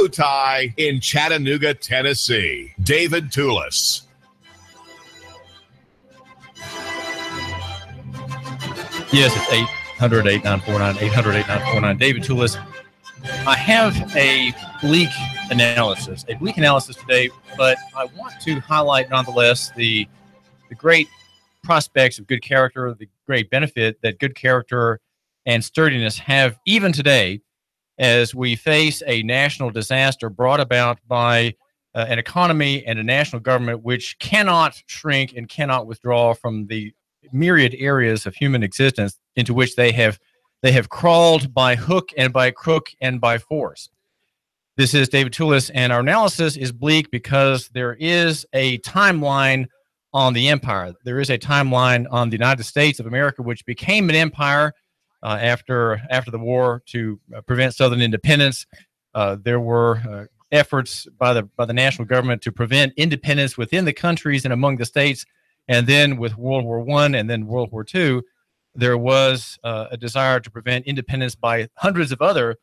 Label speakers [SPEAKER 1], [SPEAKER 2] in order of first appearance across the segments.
[SPEAKER 1] bow tie in Chattanooga, Tennessee. David Tulis.
[SPEAKER 2] Yes, it's 800-8949, 800-8949. David Tulis. I have a bleak analysis today, but I want to highlight nonetheless the great prospects of good character, the great benefit that good character and sturdiness have even today as we face a national disaster brought about by an economy and a national government which cannot shrink and cannot withdraw from the myriad areas of human existence into which they have crawled by hook and by crook and by force. This is David Tulis, and our analysis is bleak because there is a timeline on the empire. There is a timeline on the United States of America, which became an empire after the war to prevent Southern independence. There were efforts by the national government to prevent independence within the countries and among the states. And then with World War I and then World War II, there was a desire to prevent independence by hundreds of other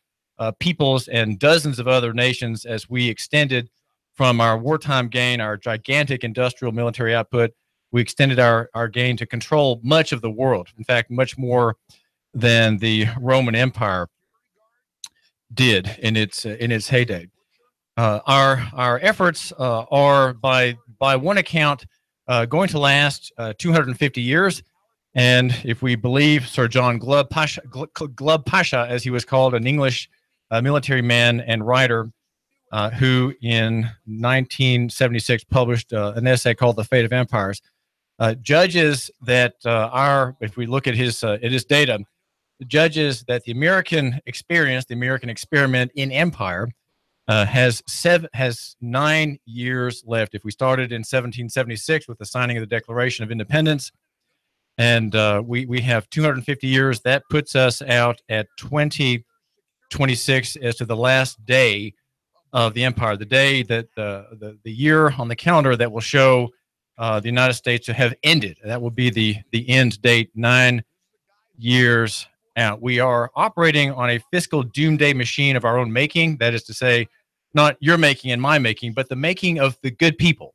[SPEAKER 2] peoples and dozens of other nations as we extended from our wartime gain, our gigantic industrial military output. We extended our gain to control much of the world. In fact, much more than the Roman Empire did in its heyday. Our efforts are by one account going to last 250 years. And if we believe Sir John Glubb Pasha, as he was called, an English military man and writer who in 1976 published an essay called The Fate of Empires, judges that if we look at his data, judges that the American experience, the American experiment in empire, has 9 years left. If we started in 1776 with the signing of the Declaration of Independence, and we have 250 years, that puts us out at 2026 as to the last day of the empire, the day that the year on the calendar that will show the United States to have ended. That will be the end date, 9 years out. We are operating on a fiscal doomsday machine of our own making. That is to say, not your making and my making, but the making of the good people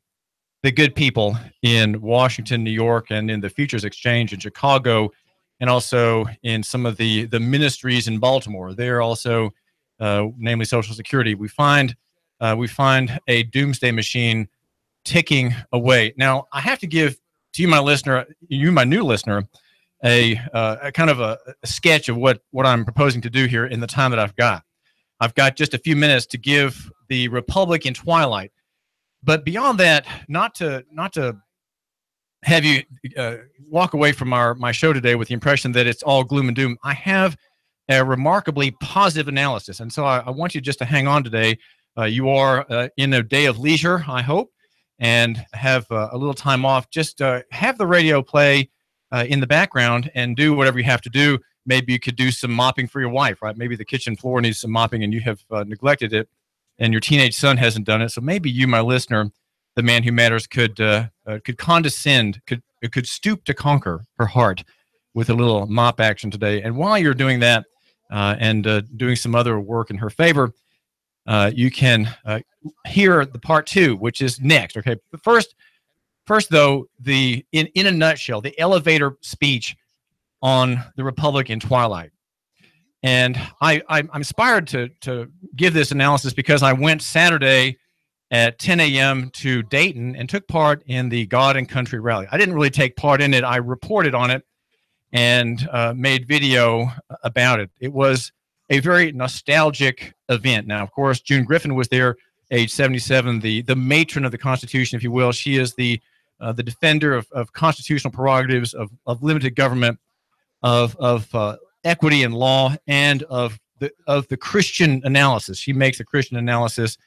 [SPEAKER 2] in Washington, New York, and in the Futures Exchange in Chicago, and also in some of the ministries in Baltimore. They're also, namely Social Security. We find a doomsday machine ticking away. Now, I have to give to you, my listener, my new listener, a kind of a sketch of what I'm proposing to do here in the time that I've got. I've got just a few minutes to give the Republic in twilight. But beyond that, not to have you walk away from my show today with the impression that it's all gloom and doom. I have a remarkably positive analysis. And so I want you just to hang on today. You are in a day of leisure, I hope, and have a little time off. Just have the radio play in the background and do whatever you have to do. Maybe you could do some mopping for your wife, right? Maybe the kitchen floor needs some mopping and you have neglected it, and your teenage son hasn't done it. So maybe you, my listener, the man who matters, could condescend, could stoop to conquer her heart with a little mop action today. And while you're doing that and doing some other work in her favor, you can hear the part two, which is next. Okay, but first though, in a nutshell, the elevator speech on the Republic in twilight. And I'm inspired to give this analysis because I went Saturday at 10 a.m. to Dayton and took part in the God and Country rally. I didn't really take part in it. I reported on it and made video about it. It was a very nostalgic event. Now, of course, June Griffin was there, age 77, the matron of the Constitution, if you will. She is the defender of constitutional prerogatives, of limited government, of equity and law, and of the Christian analysis. She makes a Christian analysis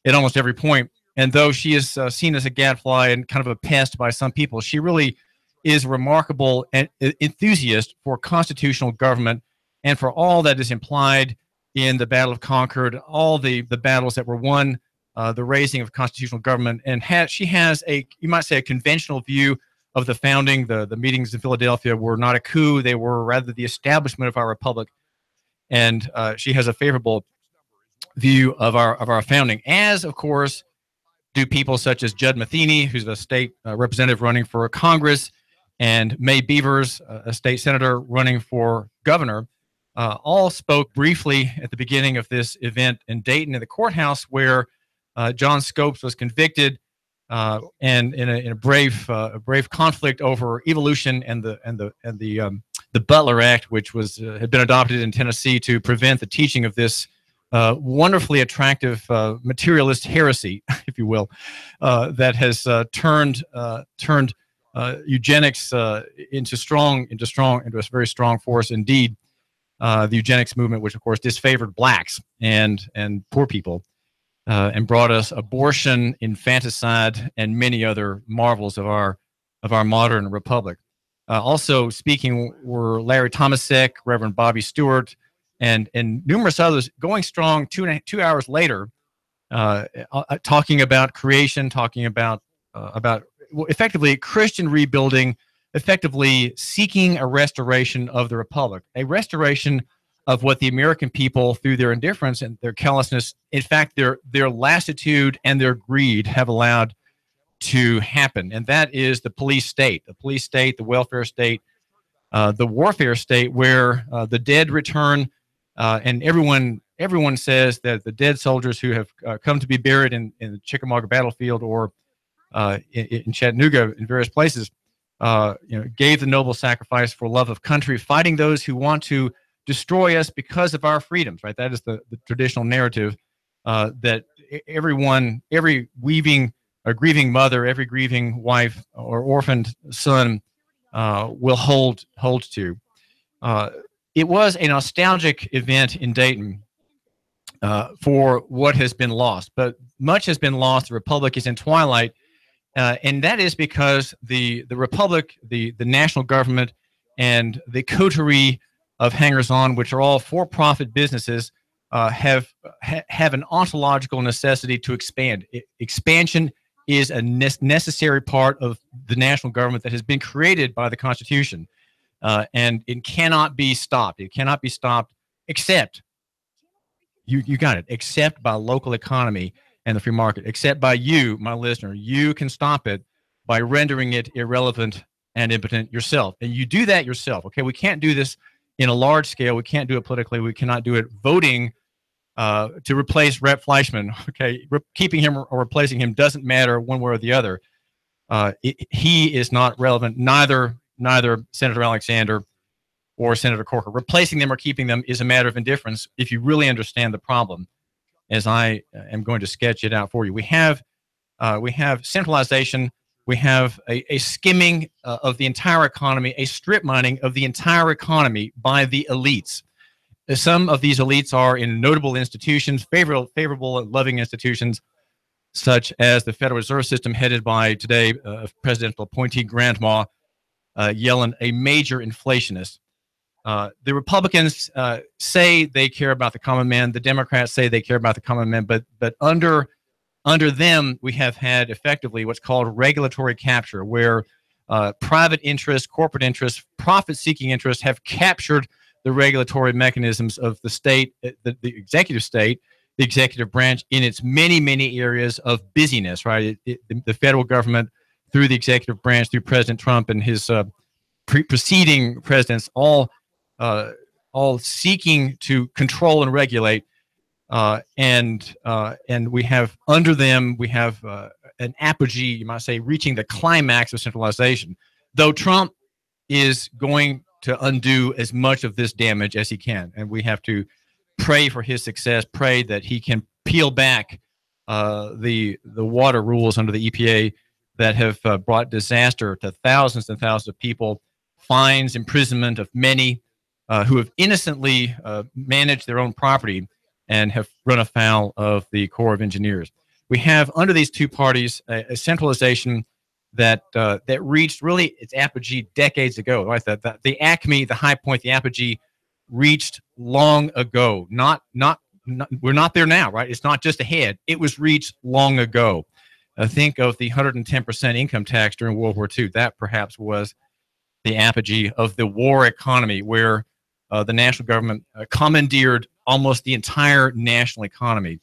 [SPEAKER 2] at almost every point. And though she is seen as a gadfly and kind of a pest by some people, she really is a remarkable enthusiast for constitutional government and for all that is implied in the Battle of Concord, all the battles that were won, the raising of constitutional government. And she has you might say, a conventional view of the founding. The meetings in Philadelphia were not a coup. They were rather the establishment of our republic. And she has a favorable view of our founding, as of course do people such as Judd Matheny, who's a state representative running for Congress, and May Beavers, a state senator running for governor. All spoke briefly at the beginning of this event in Dayton in the courthouse where John Scopes was convicted, and in a brave conflict over evolution and the Butler Act, which had been adopted in Tennessee to prevent the teaching of this wonderfully attractive materialist heresy, if you will, that has turned eugenics into a very strong force indeed. The eugenics movement, which of course disfavored blacks and poor people, and brought us abortion, infanticide, and many other marvels of our modern republic. Also speaking were Larry Thomasek, Reverend Bobby Stewart, and numerous others, going strong 2 hours later, talking about creation, talking about effectively Christian rebuilding, effectively seeking a restoration of the republic, a restoration of what the American people, through their indifference and their callousness, in fact, their lassitude and their greed, have allowed to happen. And that is the police state, the welfare state, the warfare state, where the dead return, and everyone says that the dead soldiers who have come to be buried in the Chickamauga battlefield or in Chattanooga, in various places, gave the noble sacrifice for love of country, fighting those who want to destroy us because of our freedoms. Right, that is the traditional narrative that every grieving mother, every grieving wife or orphaned son will hold to. It was a nostalgic event in Dayton for what has been lost, but much has been lost. The republic is in twilight, and that is because the republic, the national government, and the coterie of hangers-on, which are all for-profit businesses, have an ontological necessity to expand. Expansion is a necessary part of the national government that has been created by the Constitution, and it cannot be stopped. It cannot be stopped except, you got it, except by local economy and the free market, except by you, my listener. You can stop it by rendering it irrelevant and impotent yourself. And you do that yourself, okay? We can't do this in a large scale. We can't do it politically. We cannot do it voting to replace Rep. Fleischman, okay? Keeping him or replacing him doesn't matter one way or the other. He is not relevant, neither Senator Alexander or Senator Corker. Replacing them or keeping them is a matter of indifference if you really understand the problem, as I am going to sketch it out for you. We have centralization. We have a skimming of the entire economy, a strip mining of the entire economy by the elites. Some of these elites are in notable institutions, favorable and loving institutions, such as the Federal Reserve System, headed by today presidential appointee Grandma Yellen, a major inflationist. The Republicans say they care about the common man. The Democrats say they care about the common man. But under them, we have had effectively what's called regulatory capture, where private interests, corporate interests, profit-seeking interests have captured the regulatory mechanisms of the state, the executive state, the executive branch, in its many, many areas of busyness. Right, the federal government, through the executive branch, through President Trump and his preceding presidents, all seeking to control and regulate, and we have under them, we have an apogee, you might say, reaching the climax of centralization. Though Trump is going to undo as much of this damage as he can, and we have to pray for his success, pray that he can peel back the water rules under the EPA that have brought disaster to thousands and thousands of people, fines, imprisonment of many who have innocently managed their own property and have run afoul of the Corps of Engineers. We have under these two parties a centralization that reached really its apogee decades ago. Right, the acme, the high point, the apogee reached long ago. We're not there now, right? It's not just ahead. It was reached long ago. Think of the 110% income tax during World War II. That perhaps was the apogee of the war economy, where the national government commandeered almost the entire national economy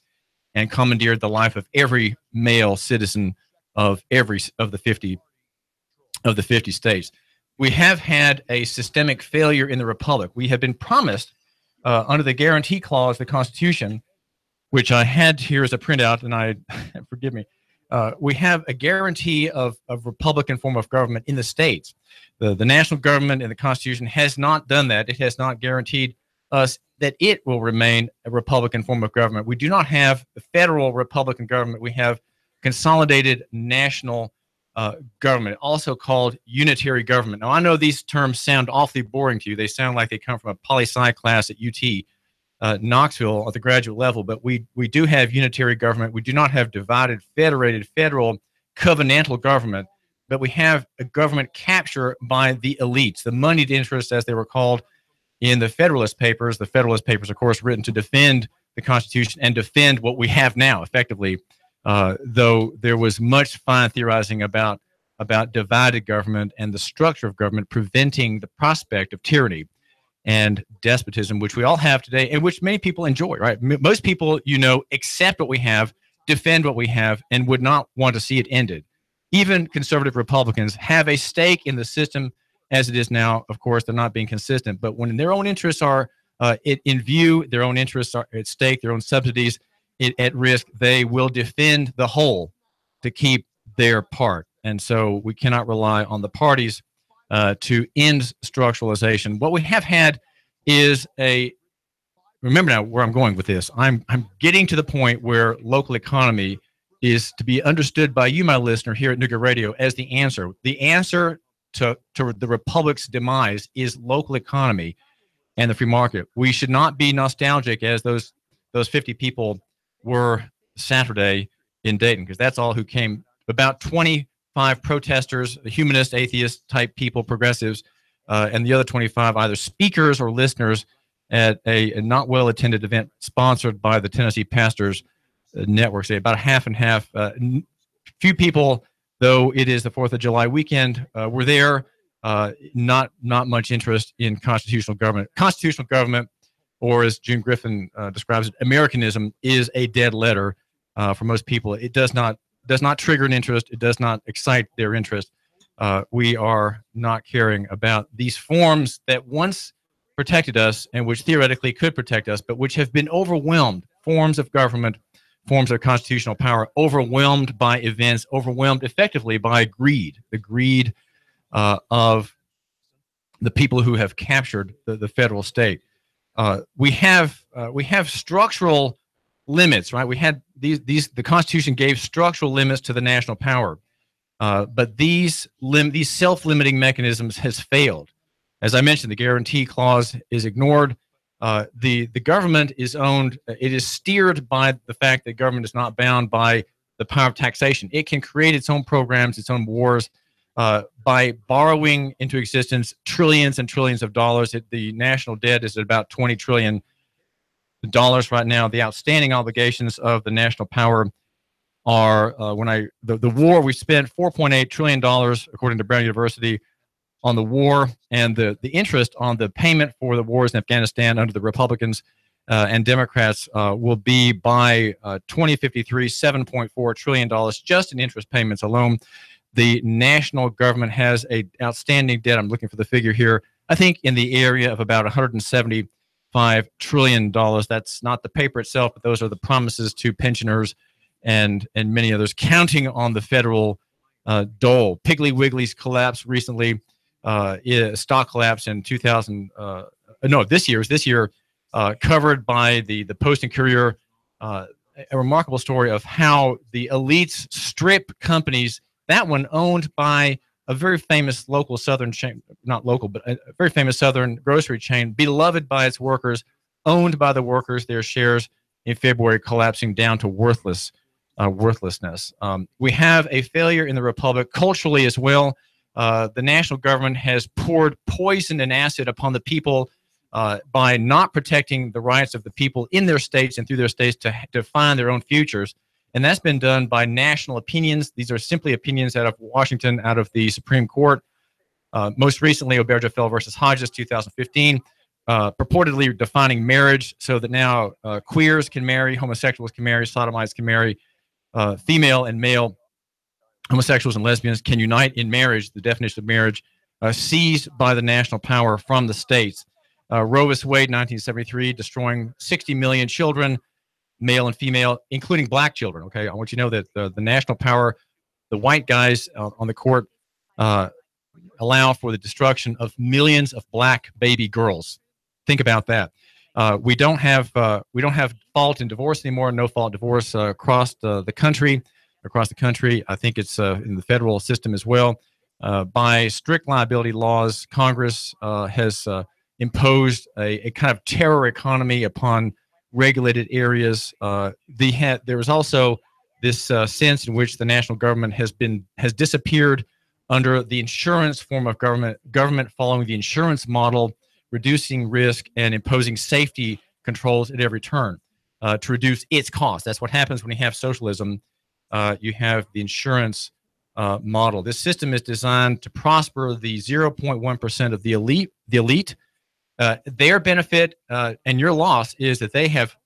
[SPEAKER 2] and commandeered the life of every male citizen of the 50 states. We have had a systemic failure in the republic. We have been promised under the guarantee clause of the Constitution, which I had here as a printout, and forgive me, we have a guarantee of Republican form of government in the states. The national government and the Constitution has not done that. It has not guaranteed us that it will remain a Republican form of government. We do not have the federal Republican government. We have consolidated national government, also called unitary government. Now, I know these terms sound awfully boring to you. They sound like they come from a poli-sci class at UT Knoxville at the graduate level, but we do have unitary government. We do not have divided, federated, federal, covenantal government, but we have a government captured by the elites, the moneyed interests, as they were called in the Federalist Papers. The Federalist Papers, of course, written to defend the Constitution and defend what we have now, effectively, though there was much fine theorizing about divided government and the structure of government preventing the prospect of tyranny and despotism, which we all have today and which many people enjoy, right? Most people, accept what we have, defend what we have, and would not want to see it ended. Even conservative Republicans have a stake in the system as it is now. Of course, they're not being consistent, but when their own interests are in view, their own interests are at stake, their own subsidies at risk, they will defend the whole to keep their part. And so we cannot rely on the parties to end structuralization. What we have had is remember now where I'm going with this. I'm getting to the point where local economy is to be understood by you, my listener, here at Nooga Radio as the answer. The answer to the Republic's demise is local economy and the free market. We should not be nostalgic as those 50 people were Saturday in Dayton, because that's all who came. About 25 protesters, humanist, atheist type people, progressives, and the other 25 either speakers or listeners at a not well attended event sponsored by the Tennessee Pastors Network. Say about half and half. Few people, though it is the 4th of July weekend, were there. Not much interest in constitutional government. Constitutional government, or as June Griffin describes it, Americanism, is a dead letter for most people. It does not trigger an interest. It does not excite their interest. We are not caring about these forms that once protected us and which theoretically could protect us, but which have been overwhelmed. Forms of government, forms of constitutional power, overwhelmed by events, overwhelmed effectively by greed, the greed of the people who have captured the federal state. We have structural limits, right? We had the Constitution gave structural limits to the national power, but these self-limiting mechanisms has failed. As I mentioned, the guarantee clause is ignored. The government is owned. It is steered by the fact that government is not bound by the power of taxation. It can create its own programs, its own wars, by borrowing into existence trillions and trillions of dollars. The national debt is at about $20 trillion right now. The outstanding obligations of the national power are, the war, we spent $4.8 trillion, according to Brown University, on the war, and the interest on the payment for the wars in Afghanistan under the Republicans and Democrats will be by 2053, $7.4 trillion just in interest payments alone. The national government has an outstanding debt. I'm looking for the figure here. I think in the area of about $175 trillion. That's not the paper itself, but those are the promises to pensioners and many others, counting on the federal dole. Piggly Wiggly's collapse recently, stock collapse in this year, covered by the Post and Courier. A remarkable story of how the elites strip companies. That one owned by a very famous local Southern chain, not local, but a very famous Southern grocery chain, beloved by its workers, owned by the workers, their shares in February collapsing down to worthlessness. We have a failure in the Republic culturally as well. The national government has poured poison and acid upon the people by not protecting the rights of the people in their states and through their states to define their own futures. And that's been done by national opinions. These are simply opinions out of Washington, out of the Supreme Court. Most recently, Obergefell versus Hodges, 2015. purportedly defining marriage so that now queers can marry, homosexuals can marry, sodomites can marry, female and male homosexuals and lesbians can unite in marriage, the definition of marriage, seized by the national power from the states. Roe v. Wade, 1973, destroying 60 million children, male and female, including black children. Okay, I want you to know that the national power, the white guys on the court, allow for the destruction of millions of black baby girls. Think about that. We don't have fault in divorce anymore. No fault divorce across the country. I think it's in the federal system as well. By strict liability laws, Congress has imposed a kind of terror economy upon regulated areas. There is also this sense in which the national government has disappeared under the insurance form of government following the insurance model, reducing risk and imposing safety controls at every turn to reduce its cost. That's what happens when you have socialism. You have the insurance model. This system is designed to prosper the 0.1% of the elite. Their benefit and your loss is that they have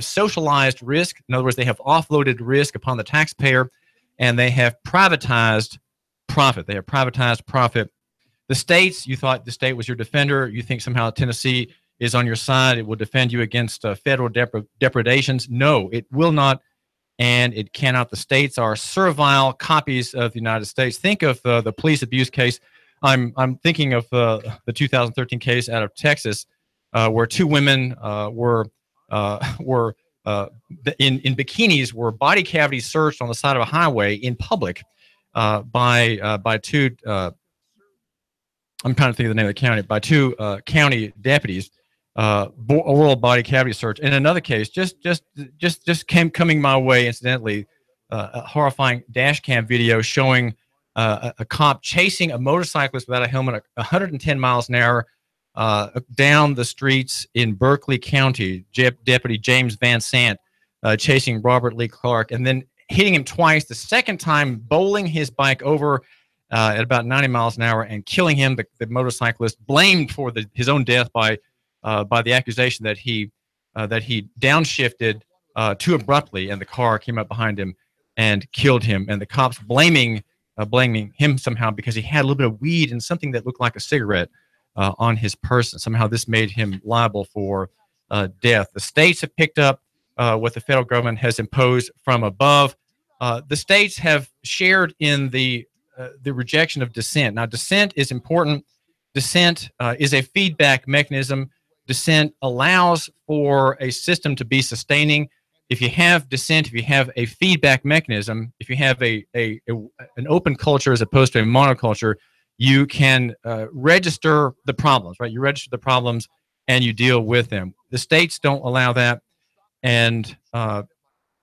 [SPEAKER 2] socialized risk. In other words, they have offloaded risk upon the taxpayer, and they have privatized profit. The states, you thought the state was your defender. You think somehow Tennessee is on your side. It will defend you against federal depredations. No, it will not, and it cannot. The states are servile copies of the United States. Think of the police abuse case. I'm thinking of the 2013 case out of Texas, where two women were in bikinis, were body cavities searched on the side of a highway in public by two. I'm trying to think of the name of the county. By two county deputies, oral body cavity search. In another case, just coming my way, incidentally, a horrifying dash cam video showing a cop chasing a motorcyclist without a helmet, 110 miles an hour, down the streets in Berkeley County. Deputy James Van Sant chasing Robert Lee Clark, and then hitting him twice. The second time, bowling his bike over at about 90 miles an hour and killing him. The motorcyclist blamed for his own death by the accusation that he downshifted too abruptly, and the car came up behind him and killed him. And the cops blaming him somehow because he had a little bit of weed and something that looked like a cigarette on his person. Somehow this made him liable for death. The states have picked up what the federal government has imposed from above. The states have shared in the rejection of dissent. Now, dissent is important. Dissent is a feedback mechanism. Dissent allows for a system to be sustaining. If you have dissent, if you have a feedback mechanism, if you have an open culture as opposed to a monoculture, you can register the problems, right? You register the problems and you deal with them. The states don't allow that, and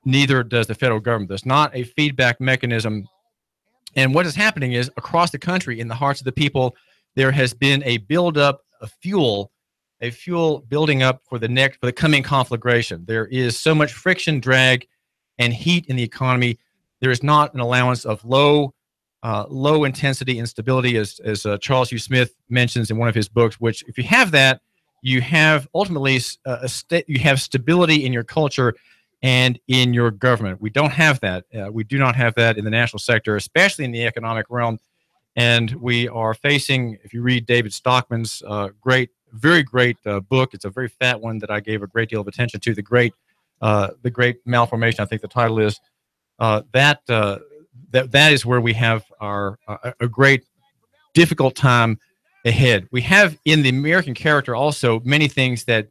[SPEAKER 2] neither does the federal government. There's not a feedback mechanism. And what is happening is across the country, in the hearts of the people, there has been a buildup of fuel building up for the coming conflagration. There is so much friction, drag, and heat in the economy. There is not an allowance of low intensity instability, as Charles Hugh Smith mentions in one of his books. Which, if you have that, you have ultimately you have stability in your culture and in your government. We don't have that. We do not have that in the national sector, especially in the economic realm. And we are facing, if you read David Stockman's very great book, it's a very fat one that I gave a great deal of attention to, The Great Malformation, I think the title is, that is where we have a great difficult time ahead. We have in the American character also many things that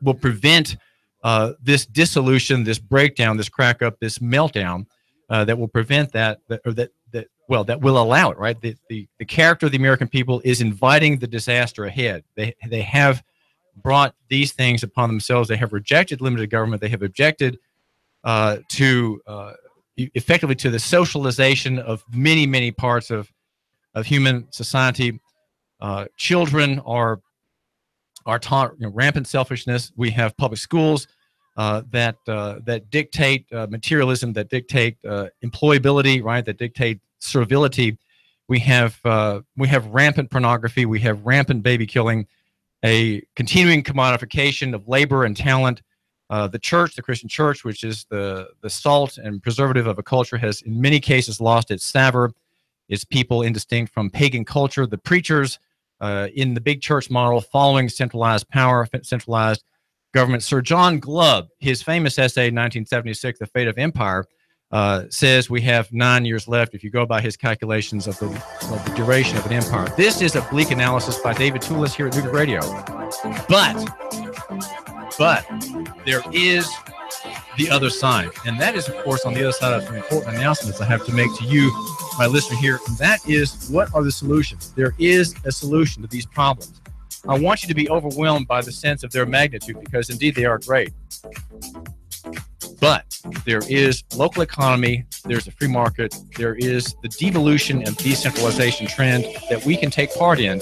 [SPEAKER 2] will prevent this dissolution, this breakdown, this crack up, this meltdown, that will prevent that will allow it, right? The character of the American people is inviting the disaster ahead. They have brought these things upon themselves. They have rejected limited government. They have objected effectively to the socialization of many parts of human society. Children are taught rampant selfishness. We have public schools that dictate materialism, that dictate employability, right? That dictate servility. We have rampant pornography. We have rampant baby killing, a continuing commodification of labor and talent. The church, the Christian church, which is the salt and preservative of a culture, has in many cases lost its savor, its people indistinct from pagan culture. The preachers in the big church model, following centralized power, centralized government. Sir John Glubb, his famous essay in 1976, The Fate of Empire, says we have 9 years left if you go by his calculations of the duration of an empire. This is a bleak analysis by David Tulis here at Nooga Radio. But there is the other side. And that is, of course, on the other side of some important announcements I have to make to you, my listener here. And that is, what are the solutions? There is a solution to these problems. I want you to be overwhelmed by the sense of their magnitude, because indeed they are great. But there is local economy, there's a free market, there is the devolution and decentralization trend that we can take part in,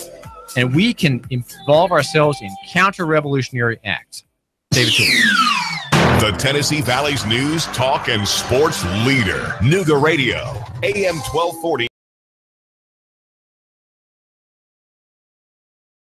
[SPEAKER 2] and we can involve ourselves in counter-revolutionary acts. David Tulis.
[SPEAKER 1] The Tennessee Valley's news, talk, and sports leader. Nooga Radio, AM 1240.